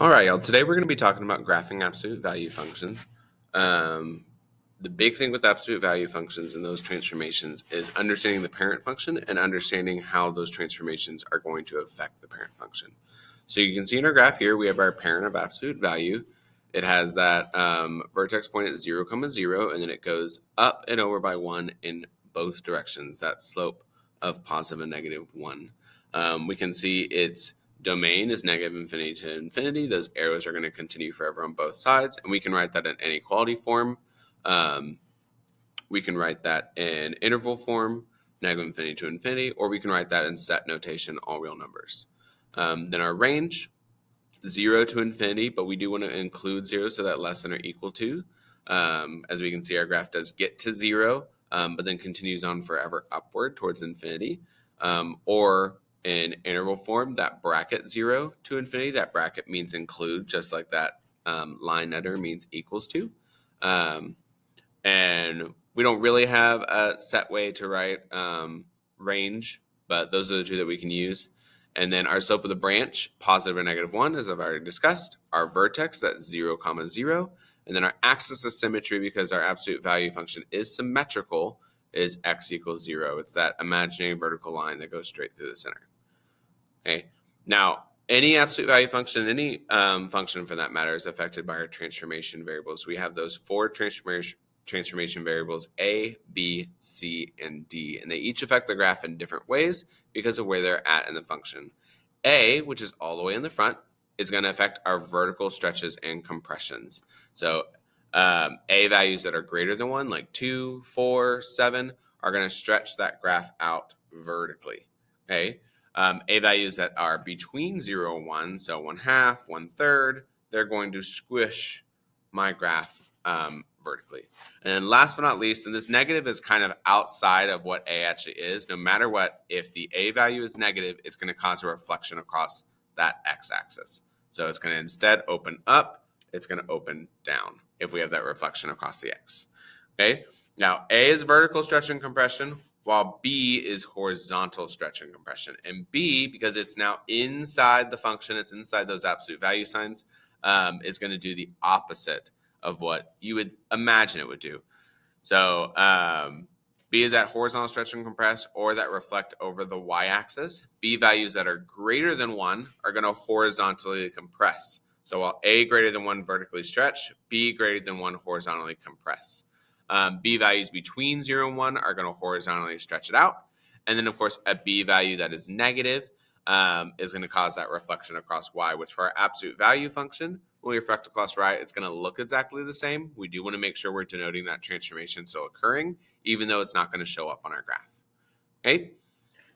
All right, y'all. Today we're going to be talking about graphing absolute value functions. The big thing with absolute value functions and those transformations is understanding the parent function and understanding how those transformations are going to affect the parent function. So you can see in our graph here, we have our parent of absolute value. It has that vertex point at 0, 0, and then it goes up and over by 1 in both directions, that slope of positive and negative 1. We can see its domain is negative infinity to infinity. Those arrows are going to continue forever on both sides, and we can write that in inequality form. We can write that in interval form, negative infinity to infinity, or we can write that in set notation, all real numbers. Then our range, 0 to infinity, but we do want to include 0 so that less than or equal to. As we can see, our graph does get to 0, but then continues on forever upward towards infinity. Or in interval form, that bracket 0 to infinity, that bracket means include, just like that line under means equals to. And we don't really have a set way to write range, but those are the two that we can use. And then our slope of the branch, positive or negative 1, as I've already discussed. Our vertex, that's 0, 0. And then our axis of symmetry, because our absolute value function is symmetrical, is x equals 0. It's that imaginary vertical line that goes straight through the center. Okay. Now, any absolute value function, any function for that matter, is affected by our transformation variables. We have those 4 transformation variables, A, B, C, and D. And they each affect the graph in different ways because of where they're at in the function. A, which is all the way in the front, is going to affect our vertical stretches and compressions. So A values that are greater than 1, like 2, 4, 7, are going to stretch that graph out vertically. Okay. A values that are between 0 and 1, so 1/2, 1/3, they're going to squish my graph vertically. And then last but not least, and this negative is kind of outside of what A actually is. No matter what, if the A value is negative, it's going to cause a reflection across that x-axis. So it's going to instead open up, it's going to open down if we have that reflection across the x. Okay. Now, A is vertical stretch and compression, while B is horizontal stretch and compression. And B, because it's now inside the function, it's inside those absolute value signs, is going to do the opposite of what you would imagine it would do. So B is that horizontal stretch and compress, or that reflect over the y-axis. B values that are greater than 1 are going to horizontally compress. So while A greater than 1 vertically stretch, B greater than 1 horizontally compress. B values between 0 and 1 are going to horizontally stretch it out. And then, of course, a B value that is negative is going to cause that reflection across y, which for our absolute value function, when we reflect across y, it's going to look exactly the same. We do want to make sure we're denoting that transformation still occurring, even though it's not going to show up on our graph. Okay.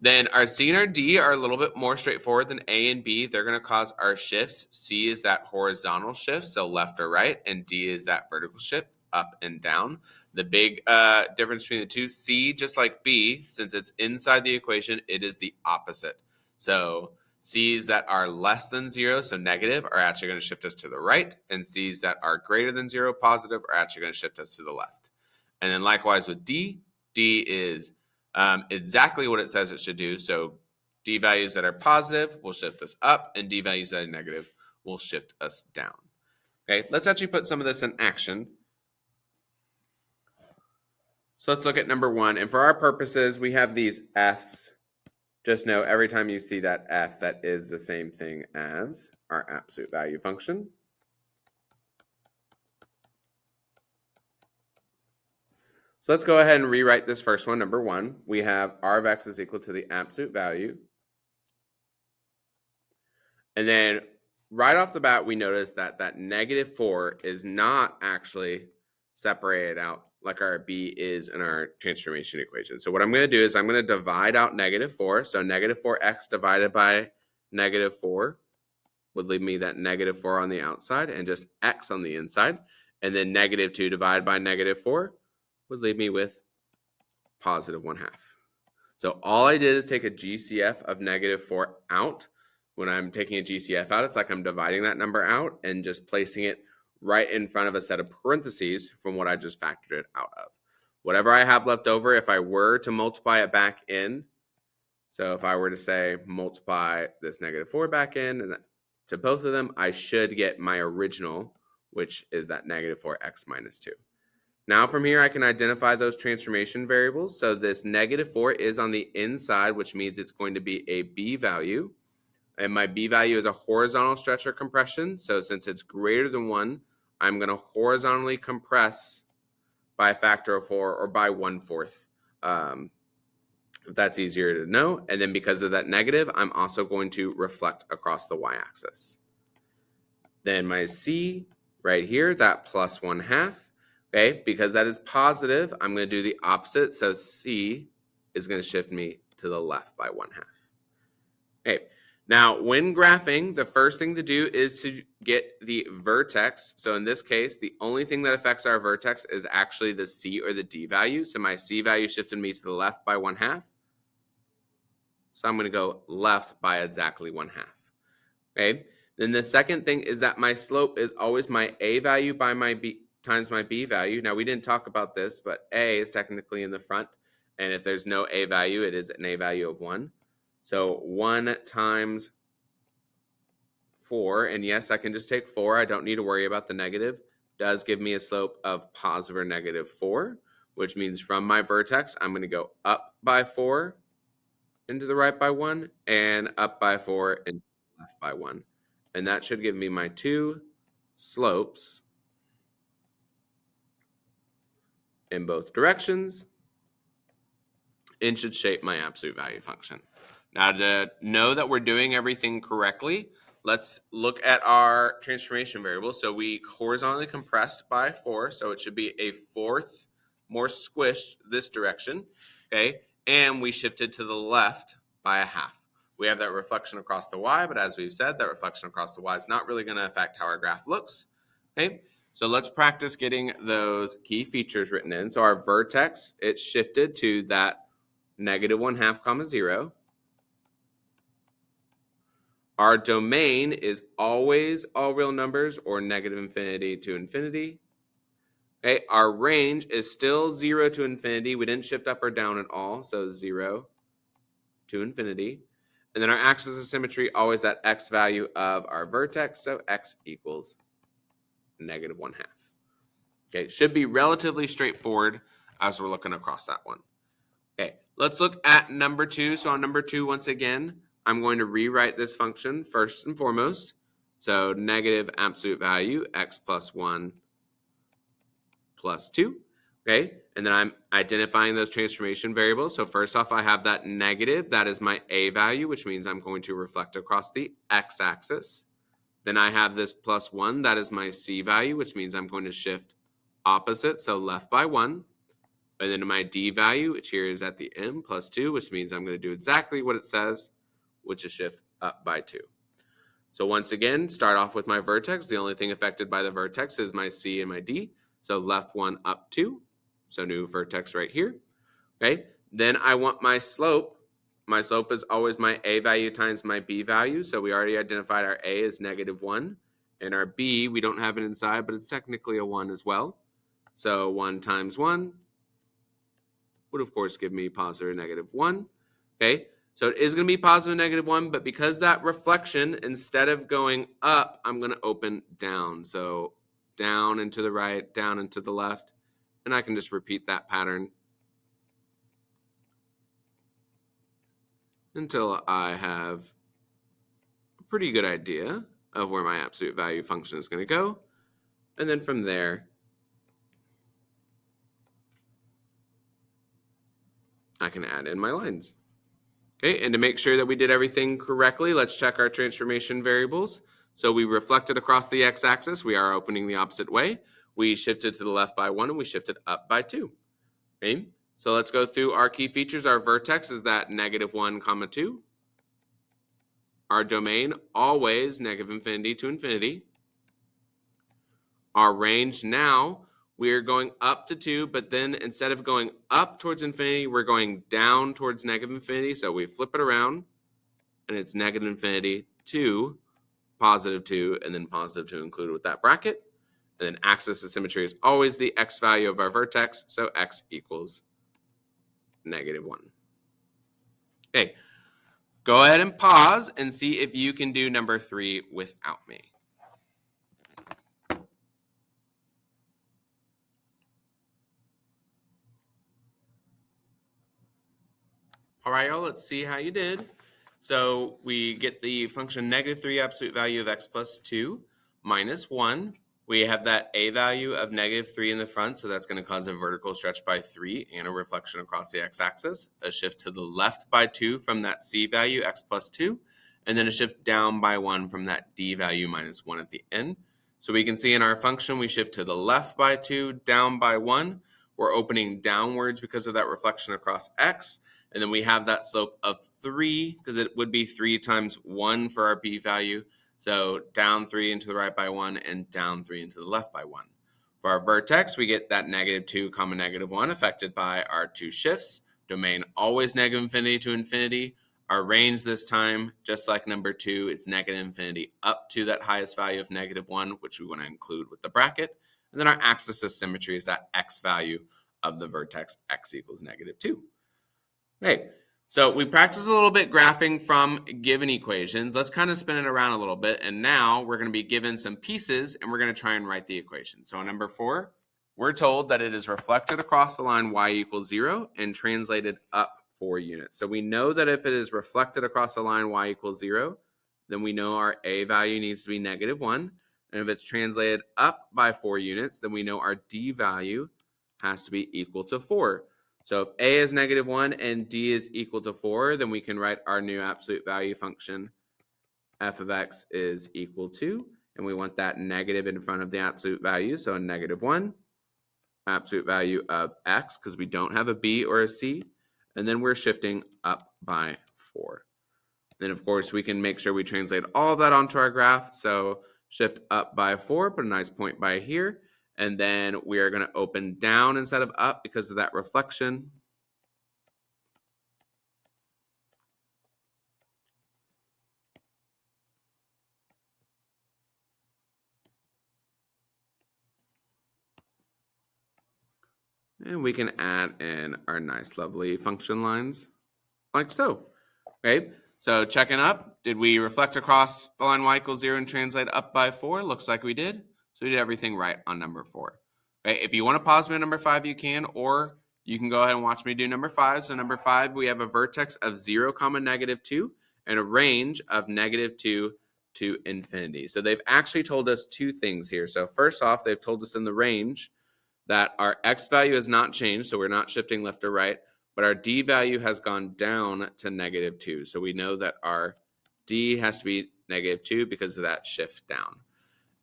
Then our C and our D are a little bit more straightforward than A and B. They're going to cause our shifts. C is that horizontal shift, so left or right, and D is that vertical shift, up and down. The big difference between the two, C, just like B, since it's inside the equation, it is the opposite. So C's that are less than 0, so negative, are actually going to shift us to the right, and C's that are greater than 0, positive, are actually going to shift us to the left. And then likewise with D, D is exactly what it says it should do. So D values that are positive will shift us up, and D values that are negative will shift us down. Okay, let's actually put some of this in action. So let's look at number 1. And for our purposes, we have these F's. Just know every time you see that F, that is the same thing as our absolute value function. So let's go ahead and rewrite this first one, number 1. We have R of X is equal to the absolute value. And then right off the bat, we notice that that negative 4 is not actually separated out like our B is in our transformation equation. So what I'm going to do is I'm going to divide out negative 4. So negative 4x divided by negative 4 would leave me that negative 4 on the outside and just x on the inside. And then negative 2 divided by negative 4 would leave me with positive 1/2. So all I did is take a GCF of negative 4 out. When I'm taking a GCF out, it's like I'm dividing that number out and just placing it right in front of a set of parentheses from what I just factored it out of. Whatever I have left over, if I were to multiply it back in, so if I were to say multiply this negative 4 back in, and to both of them, I should get my original, which is that negative 4x minus 2. Now from here, I can identify those transformation variables. So this negative 4 is on the inside, which means it's going to be a b value. And my b value is a horizontal stretch or compression. So since it's greater than 1, I'm going to horizontally compress by a factor of 4 or by 1/4. If that's easier to know. And then because of that negative, I'm also going to reflect across the y-axis. Then my c right here, that plus 1/2. Okay, because that is positive, I'm going to do the opposite. So c is going to shift me to the left by 1/2. Okay, now when graphing, the first thing to do is to get the vertex. So in this case, the only thing that affects our vertex is actually the c or the d value. So my c value shifted me to the left by 1/2. So I'm going to go left by exactly 1/2. Okay. Then the second thing is that my slope is always my a value by my b times my b value. Now we didn't talk about this, but a is technically in the front. And if there's no a value, it is an a value of 1. So 1 times 4, and yes, I can just take 4. I don't need to worry about the negative. Does give me a slope of positive or negative 4, which means from my vertex, I'm going to go up by 4 into the right by 1 and up by 4 into the left by 1. And that should give me my two slopes in both directions and should shape my absolute value function. Now to know that we're doing everything correctly, let's look at our transformation variable. So we horizontally compressed by 4, so it should be a fourth more squished this direction, okay? And we shifted to the left by 1/2. We have that reflection across the y, but as we've said, that reflection across the y is not really going to affect how our graph looks, okay? So let's practice getting those key features written in. So our vertex, it's shifted to that negative 1/2 comma 0. Our domain is always all real numbers or negative infinity to infinity. Okay, our range is still 0 to infinity. We didn't shift up or down at all, so 0 to infinity. And then our axis of symmetry, always that x value of our vertex, so x equals negative 1/2. Okay, should be relatively straightforward as we're looking across that one. Okay, let's look at number 2. So on number 2, once again, I'm going to rewrite this function first and foremost. So negative absolute value, x plus 1 plus 2. Okay, and then I'm identifying those transformation variables. So first off, I have that negative. That is my a value, which means I'm going to reflect across the x-axis. Then I have this plus 1. That is my c value, which means I'm going to shift opposite, so left by 1. And then my d value, which here is at the m, plus 2, which means I'm going to do exactly what it says, which is shift up by 2. So once again, start off with my vertex. The only thing affected by the vertex is my c and my d. So left 1, up 2. So new vertex right here. Okay. Then I want my slope. My slope is always my a value times my b value. So we already identified our a as negative 1. And our b, we don't have it inside, but it's technically a 1 as well. So 1 times 1 would, of course, give me positive or negative 1. Okay, so it is going to be positive or negative 1, but because that reflection, instead of going up, I'm going to open down. So down and to the right, down and to the left, and I can just repeat that pattern until I have a pretty good idea of where my absolute value function is going to go. And then from there, I can add in my lines. Okay, and to make sure that we did everything correctly, let's check our transformation variables. So we reflected across the x-axis. We are opening the opposite way. We shifted to the left by 1, and we shifted up by 2. Okay, so let's go through our key features. Our vertex is that negative 1 comma 2. Our domain, always negative infinity to infinity. Our range now, we're going up to 2, but then instead of going up towards infinity, we're going down towards negative infinity. So we flip it around, and it's negative infinity to positive 2, and then positive 2 included with that bracket. And then axis of symmetry is always the x value of our vertex, so x equals negative 1. Okay, Go ahead and pause and see if you can do number 3 without me. All right, y'all, let's see how you did. So we get the function -3 absolute value of x plus 2 minus 1. We have that a value of -3 in the front, so that's going to cause a vertical stretch by 3 and a reflection across the x-axis. A shift to the left by 2 from that c value, x plus 2, and then a shift down by 1 from that d value minus 1 at the end. So we can see in our function, we shift to the left by 2, down by 1. We're opening downwards because of that reflection across x. And then we have that slope of 3 because it would be 3 times 1 for our b value. So down 3 into the right by 1 and down 3 into the left by 1. For our vertex, we get that -2, -1 affected by our 2 shifts. Domain always -infinity to infinity. Our range this time, just like number 2, it's -infinity up to that highest value of -1, which we want to include with the bracket. And then our axis of symmetry is that x value of the vertex, x equals -2. Okay, so we practiced a little bit graphing from given equations. Let's kind of spin it around a little bit. And now we're going to be given some pieces and we're going to try and write the equation. So on number 4, we're told that it is reflected across the line y equals 0 and translated up 4 units. So we know that if it is reflected across the line y equals 0, then we know our a value needs to be -1. And if it's translated up by 4 units, then we know our d value has to be equal to 4. So if a is -1 and d is equal to 4, then we can write our new absolute value function, f of x is equal to, and we want that negative in front of the absolute value, so a -1, absolute value of x, because we don't have a b or a c, and then we're shifting up by 4. Then, of course, we can make sure we translate all of that onto our graph, so shift up by 4, put a nice point by here, and then we are going to open down instead of up because of that reflection. And we can add in our nice, lovely function lines like so. Okay, so checking up, did we reflect across the line y equals 0 and translate up by 4? Looks like we did. So we did everything right on number 4. Okay, if you want to pause me on number 5, you can, or you can go ahead and watch me do number 5. So number 5, we have a vertex of 0, -2 and a range of -2 to infinity. So they've actually told us 2 things here. So first off, they've told us in the range that our x value has not changed, so we're not shifting left or right, but our d value has gone down to -2. So we know that our d has to be -2 because of that shift down.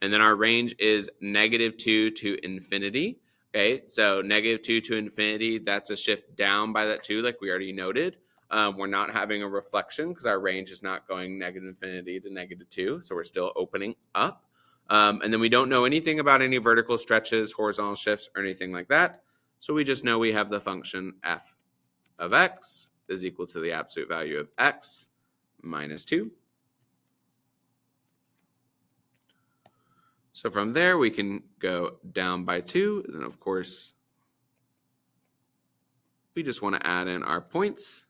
And then our range is -2 to infinity. Okay, so -2 to infinity, that's a shift down by that 2, like we already noted. We're not having a reflection because our range is not going -infinity to -2, so we're still opening up. And then we don't know anything about any vertical stretches, horizontal shifts, or anything like that. So we just know we have the function f of x is equal to the absolute value of x minus 2. So from there, we can go down by 2. And then, of course, we just want to add in our points.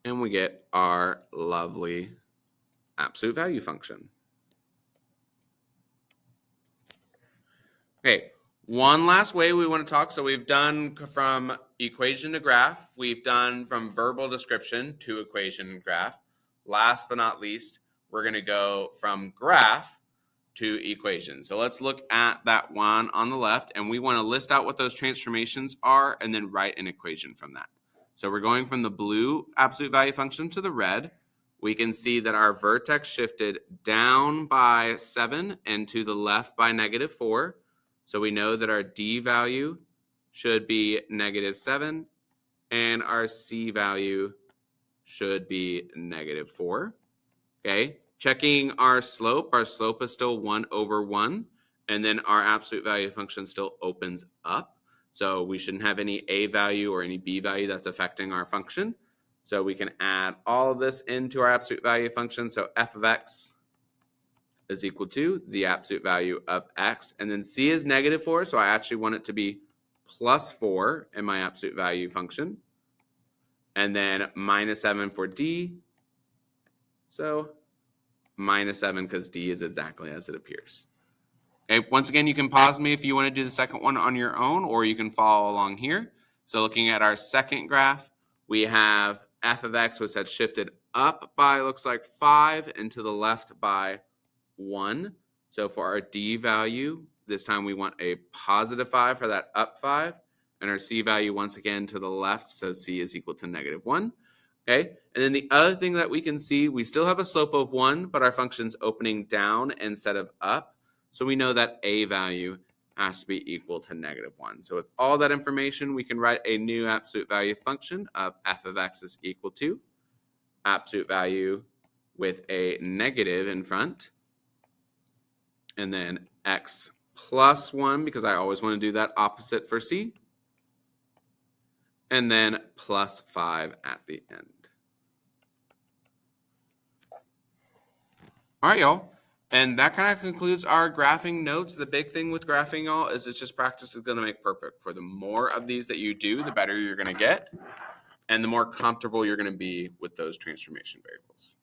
And we get our lovely absolute value function. Okay, one last way we want to talk. So we've done from equation to graph. We've done from verbal description to equation and graph. Last but not least, we're going to go from graph to equation. So let's look at that one on the left, and we want to list out what those transformations are and then write an equation from that. So we're going from the blue absolute value function to the red. We can see that our vertex shifted down by 7 and to the left by -4. So we know that our d value should be -7 and our c value should be -4. Okay, checking our slope is still 1/1, and then our absolute value function still opens up. So we shouldn't have any a value or any b value that's affecting our function. So we can add all of this into our absolute value function. So f of x is equal to the absolute value of x, and then c is -4, so I actually want it to be +4 in my absolute value function. and then minus 7 for D. So minus 7 because D is exactly as it appears. Okay, once again, you can pause me if you want to do the second one on your own, or you can follow along here. So looking at our second graph, we have f of x, which had shifted up by, looks like 5, and to the left by 1. So for our D value, this time we want a positive 5 for that up 5, and our C value once again to the left, so C is equal to negative 1. Okay, and then the other thing that we can see, we still have a slope of 1, but our function's opening down instead of up. So we know that A value has to be equal to negative 1. So with all that information, we can write a new absolute value function of f of x is equal to absolute value with a negative in front, and then x plus 1, because I always want to do that opposite for C, and then plus 5 at the end. All right, y'all. And that kind of concludes our graphing notes. The big thing with graphing, y'all, is it's just practice is going to make perfect. For the more of these that you do, the better you're going to get, and the more comfortable you're going to be with those transformation variables.